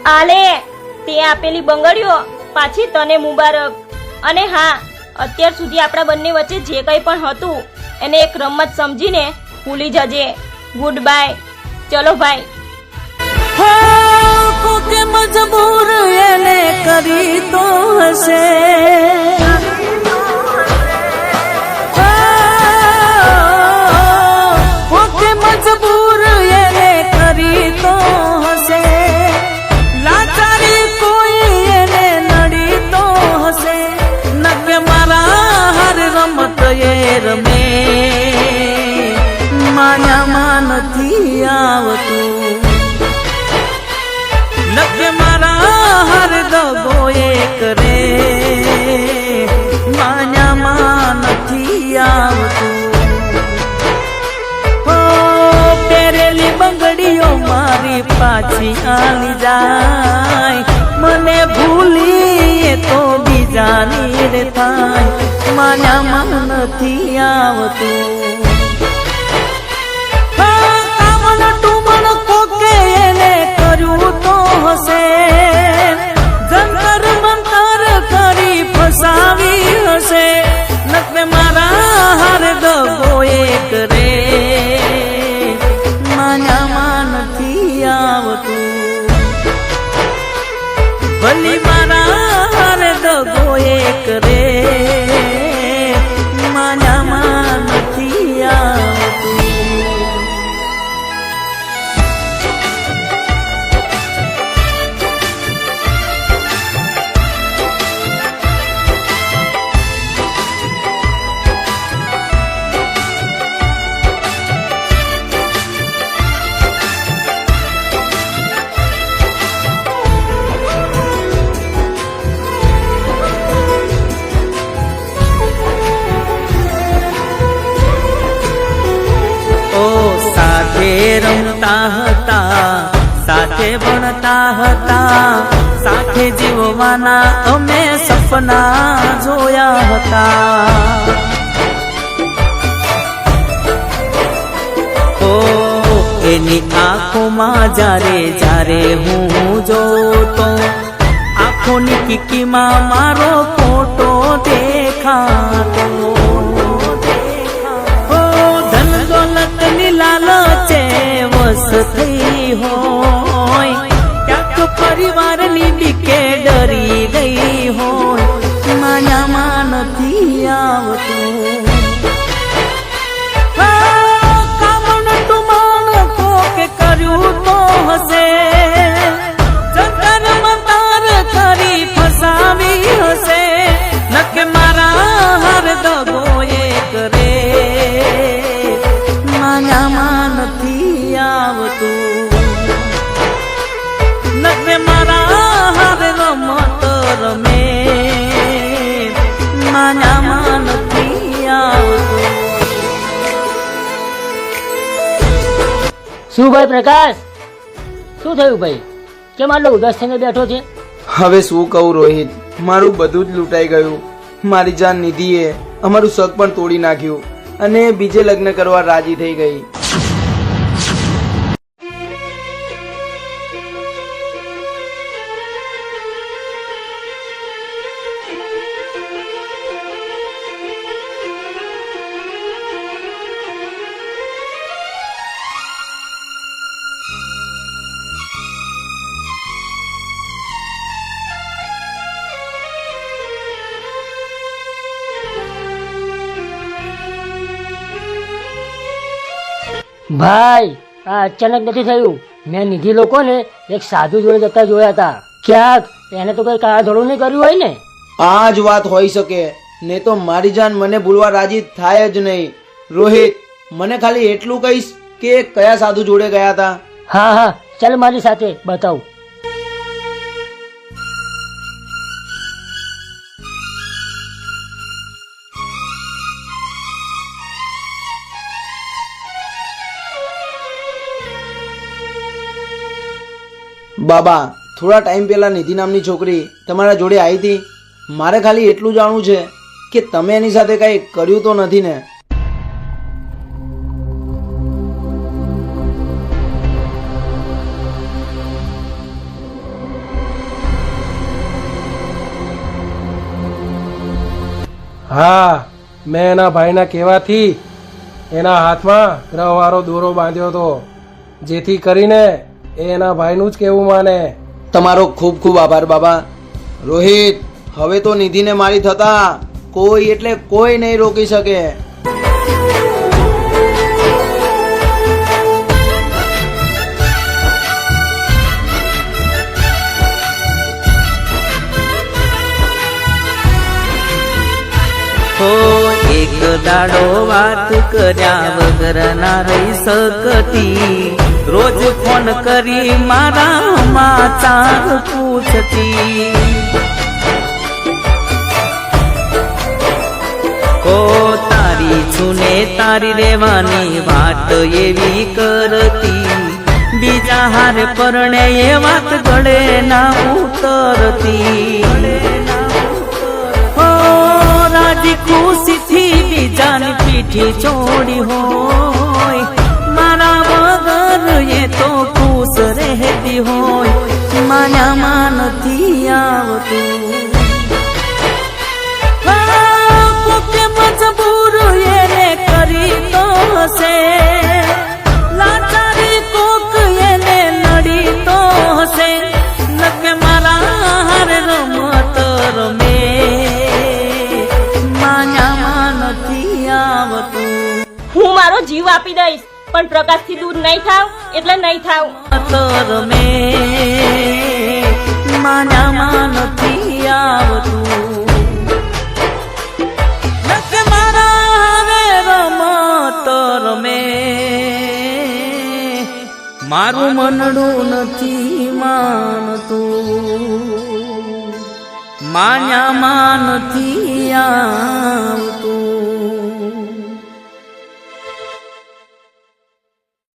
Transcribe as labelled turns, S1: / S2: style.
S1: આલે તે આપેલી બંગડીઓ પાછી તને મુબારક. અને હા, અત્યાર સુધી આપણા બંને વચ્ચે જે કંઈ પણ હતું એને એક રમત સમજીને ભૂલી જજે. Good bye. ચલો ભાઈ.
S2: કે મજબૂર એને કરી તો હશે, કે મજબૂર એને કરી તો હશે, લાચારી કોઈ એને નડી તો હશે, ન કે મારા હર રમત એ રમે માયામાં નથી આવતું, નકે મારા હર દગો એક રે માયામાં નથી આવતું. હો પહેરેલી બંગડીઓ મારી પાછી આલી જાય, મને ભૂલી તો બીજાની રે થાય, માયામાં નથી આવતું. જંતર મંતર કરી ફસાવી હશે, નકમે મારા હર દગો એક રે માયામાં નથી આવતું, ભલી મારા હર દગો એક રે માયામાં નથી આવતું. રમતા હતા, સાથે ભણતા હતા, સાથે જીવવાના અમે સપના જોયા હતા. ઓ એની આંખોમાં જ્યારે જ્યારે હું જોતો, આંખોની કીકીમાં મારો ફોટો દેખાતો. લાલચે વસ થઈ હોય, ક્યાંક પરિવારની બીકે ડરી ગઈ હોય, માયામાં નથી આવતું. કામણ ટુમાણ કોકે કર્યું તો હશે, જંતર મંતર કરી ફસાવી હશે, નકે મારા હર દગો એક રે માયામાં નથી આવતું, નકે મારા હર રમત રમે માયામાં નથી આવતું.
S3: શું ભાઈ પ્રકાશ, શું થયું ભાઈ? કેમ આટલો ઉદાસ થઈને બેઠો છે?
S4: હવે શું કહું રોહિત, મારું બધું જ લૂંટાઈ ગયું. મારી જાન નિધિએ અમારું શક પણ તોડી નાખ્યું અને બીજે લગ્ન કરવા રાજી થઈ ગઈ.
S3: ભાઈ આ અચાનક નથી થયું. મેં નિધિ લોકોને એક સાધુ જોડે જતા જોયા હતા. ક્યાંક એને તો કઈ કાળા ધોળું નહીં કર્યું હોય ને?
S4: આ જ વાત હોઈ શકે, ને તો મારી જાન મને ભૂલવા રાજી થાય જ નહીં. રોહિત, મને ખાલી એટલું કહીશ કે કયા સાધુ જોડે ગયા હતા?
S3: હા હા, ચાલ મારી સાથે બતાવ.
S4: બાબા, થોડા ટાઈમ પહેલા નિધિ નામની છોકરી તમારા જોડે આવી હતી. મારે ખાલી એટલું જાણવું છે કે તમે એની સાથે કંઈ કર્યું તો નથી ને?
S5: હા, મેં એના ભાઈના કહેવાથી એના હાથમાં ગ્રહવાળો દોરો બાંધ્યો હતો, જેથી કરીને એ એના ભાઈનું જ કહેવું માને.
S4: તમારો ખૂબ ખૂબ આભાર બાબા. રોહિત, હવે તો નિધિને મારી થતા કોઈ એટલે કોઈ નહીં રોકી શકે.
S2: હો એક દાડો વાત કર્યા વગર ના રહી શકતી, રોજ ફોન કરી મારા સમાચાર પૂછતી. ઓ તારી છુને તારી રેવાની વાત એવી કરતી, બીજા હારે પરણે એ વાત ગળે ના ઉતરતી. રાજી ખુશીથી બીજાની પીઠી છોડી હોય, મારા વગર એ તો ખુશ રહેતી હોય, માયામાં નથી આવતું. પોતે મજબૂર એને કરી તો હશે, લાચારી કોક એને નડી તો હશે, નકે મારા હારે રમત રમે
S1: હું મારો જીવ આપી દઈશ, પણ પ્રકાશથી દૂર નહીં થાવ એટલે નહીં થાવ.
S2: રમે માયામાં નથી આવતું, નકે મારા હવે રમત રમે મારું મનડું નથી માનતું, માયામાં નથી આવતું.